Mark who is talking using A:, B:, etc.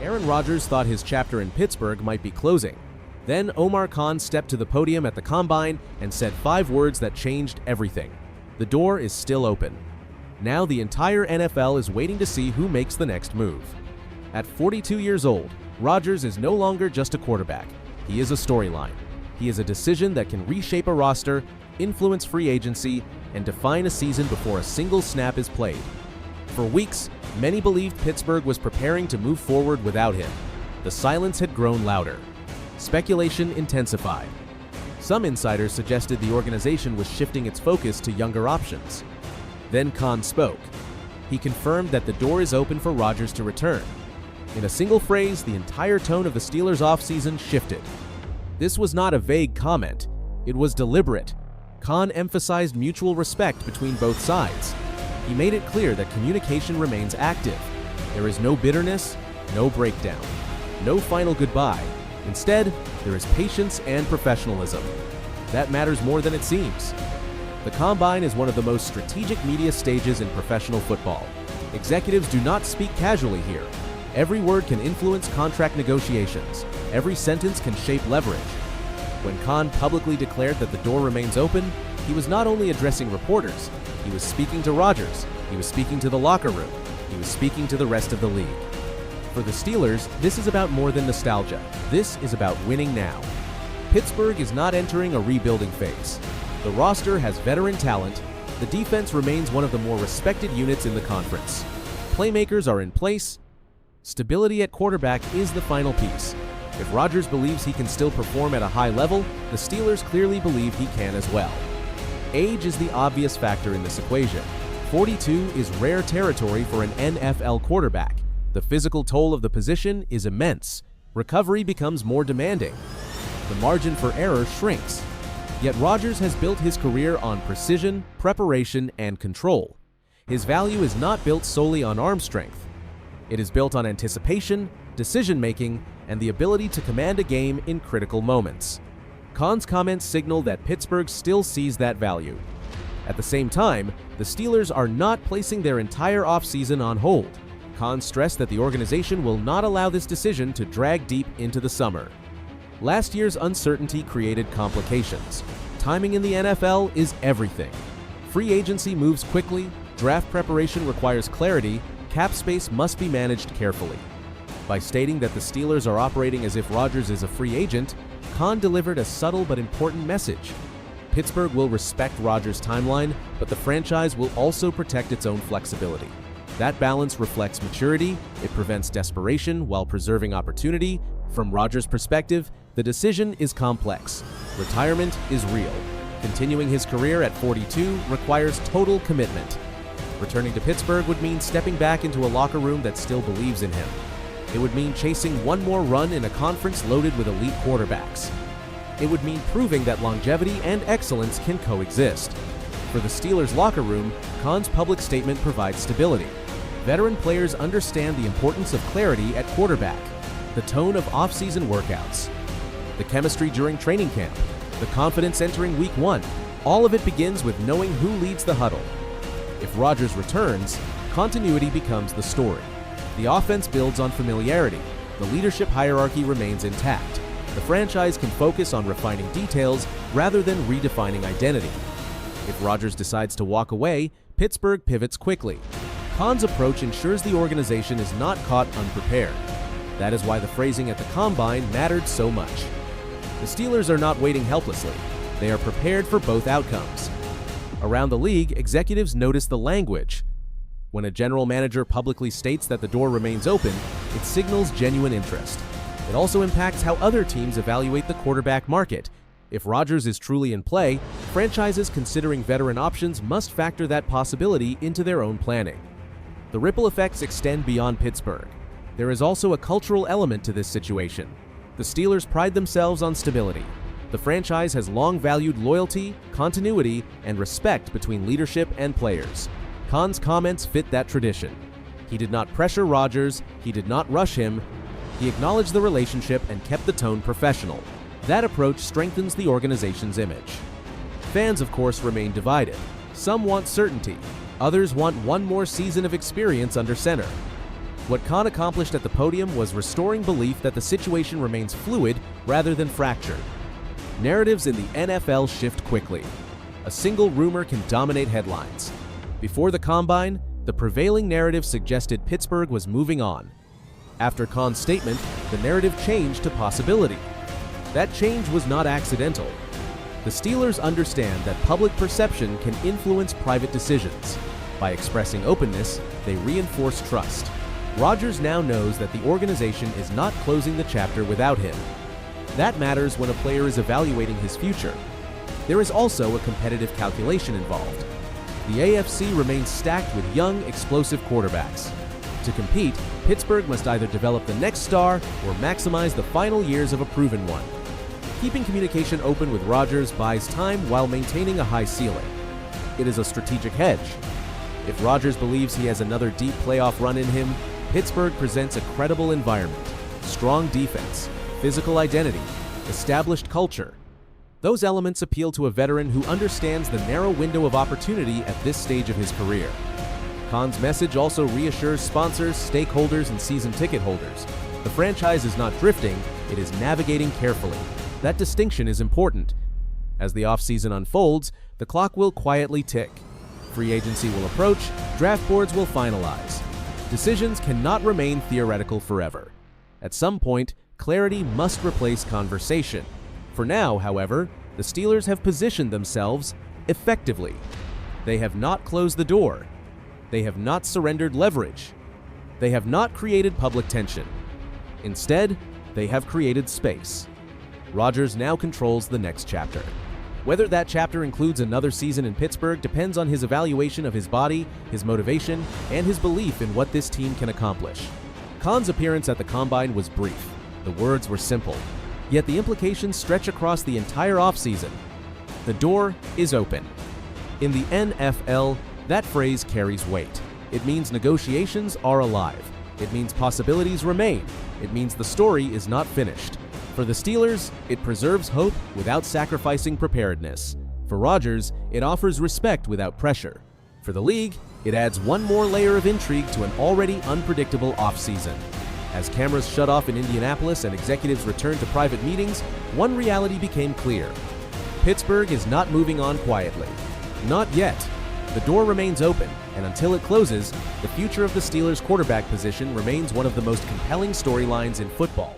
A: Aaron Rodgers thought his chapter in Pittsburgh might be closing. Then Omar Khan stepped to the podium at the Combine and said 5 words that changed everything. The door is still open. Now the entire NFL is waiting to see who makes the next move. At 42 years old, Rodgers is no longer just a quarterback. He is a storyline. He is a decision that can reshape a roster, influence free agency, and define a season before a single snap is played. For weeks, many believed Pittsburgh was preparing to move forward without him. The silence had grown louder. Speculation intensified. Some insiders suggested the organization was shifting its focus to younger options. Then Khan spoke. He confirmed that the door is open for Rodgers to return. In a single phrase, the entire tone of the Steelers' offseason shifted. This was not a vague comment. It was deliberate. Khan emphasized mutual respect between both sides. He made it clear that communication remains active. There is no bitterness, no breakdown, no final goodbye. Instead, there is patience and professionalism. That matters more than it seems. The Combine is one of the most strategic media stages in professional football. Executives do not speak casually here. Every word can influence contract negotiations. Every sentence can shape leverage. When Khan publicly declared that the door remains open, he was not only addressing reporters, he was speaking to Rodgers, he was speaking to the locker room, he was speaking to the rest of the league. For the Steelers, this is about more than nostalgia. This is about winning now. Pittsburgh is not entering a rebuilding phase. The roster has veteran talent. The defense remains one of the more respected units in the conference. Playmakers are in place. Stability at quarterback is the final piece. If Rodgers believes he can still perform at a high level, the Steelers clearly believe he can as well. Age is the obvious factor in this equation. 42 is rare territory for an NFL quarterback. The physical toll of the position is immense. Recovery becomes more demanding. The margin for error shrinks. Yet Rodgers has built his career on precision, preparation, and control. His value is not built solely on arm strength. It is built on anticipation, decision-making, and the ability to command a game in critical moments. Khan's comments signal that Pittsburgh still sees that value. At the same time, the Steelers are not placing their entire offseason on hold. Khan stressed that the organization will not allow this decision to drag deep into the summer. Last year's uncertainty created complications. Timing in the NFL is everything. Free agency moves quickly, draft preparation requires clarity, cap space must be managed carefully. By stating that the Steelers are operating as if Rodgers is a free agent, Khan delivered a subtle but important message. Pittsburgh will respect Rodgers' timeline, but the franchise will also protect its own flexibility. That balance reflects maturity, it prevents desperation while preserving opportunity. From Rodgers' perspective, the decision is complex. Retirement is real. Continuing his career at 42 requires total commitment. Returning to Pittsburgh would mean stepping back into a locker room that still believes in him. It would mean chasing one more run in a conference loaded with elite quarterbacks. It would mean proving that longevity and excellence can coexist. For the Steelers' locker room, Khan's public statement provides stability. Veteran players understand the importance of clarity at quarterback, the tone of off-season workouts, the chemistry during training camp, the confidence entering week 1. All of it begins with knowing who leads the huddle. If Rodgers returns, continuity becomes the story. The offense builds on familiarity. The leadership hierarchy remains intact. The franchise can focus on refining details rather than redefining identity. If Rodgers decides to walk away, Pittsburgh pivots quickly. Khan's approach ensures the organization is not caught unprepared. That is why the phrasing at the Combine mattered so much. The Steelers are not waiting helplessly. They are prepared for both outcomes. Around the league, executives notice the language. When a general manager publicly states that the door remains open, it signals genuine interest. It also impacts how other teams evaluate the quarterback market. If Rodgers is truly in play, franchises considering veteran options must factor that possibility into their own planning. The ripple effects extend beyond Pittsburgh. There is also a cultural element to this situation. The Steelers pride themselves on stability. The franchise has long valued loyalty, continuity, and respect between leadership and players. Khan's comments fit that tradition. He did not pressure Rodgers, he did not rush him, he acknowledged the relationship and kept the tone professional. That approach strengthens the organization's image. Fans, of course, remain divided. Some want certainty, others want one more season of experience under center. What Khan accomplished at the podium was restoring belief that the situation remains fluid rather than fractured. Narratives in the NFL shift quickly. A single rumor can dominate headlines. Before the Combine, the prevailing narrative suggested Pittsburgh was moving on. After Khan's statement, the narrative changed to possibility. That change was not accidental. The Steelers understand that public perception can influence private decisions. By expressing openness, they reinforce trust. Rodgers now knows that the organization is not closing the chapter without him. That matters when a player is evaluating his future. There is also a competitive calculation involved. The AFC remains stacked with young, explosive quarterbacks. To compete, Pittsburgh must either develop the next star or maximize the final years of a proven one. Keeping communication open with Rodgers buys time while maintaining a high ceiling. It is a strategic hedge. If Rodgers believes he has another deep playoff run in him, Pittsburgh presents a credible environment, strong defense, physical identity, established culture. Those elements appeal to a veteran who understands the narrow window of opportunity at this stage of his career. Khan's message also reassures sponsors, stakeholders, and season ticket holders. The franchise is not drifting, it is navigating carefully. That distinction is important. As the offseason unfolds, the clock will quietly tick. Free agency will approach, draft boards will finalize. Decisions cannot remain theoretical forever. At some point, clarity must replace conversation. For now, however, the Steelers have positioned themselves effectively. They have not closed the door. They have not surrendered leverage. They have not created public tension. Instead, they have created space. Rodgers now controls the next chapter. Whether that chapter includes another season in Pittsburgh depends on his evaluation of his body, his motivation, and his belief in what this team can accomplish. Khan's appearance at the Combine was brief. The words were simple. Yet the implications stretch across the entire offseason. The door is open. In the NFL, that phrase carries weight. It means negotiations are alive. It means possibilities remain. It means the story is not finished. For the Steelers, it preserves hope without sacrificing preparedness. For Rodgers, it offers respect without pressure. For the league, it adds one more layer of intrigue to an already unpredictable offseason. As cameras shut off in Indianapolis and executives returned to private meetings, one reality became clear. Pittsburgh is not moving on quietly. Not yet. The door remains open, and until it closes, the future of the Steelers' quarterback position remains one of the most compelling storylines in football.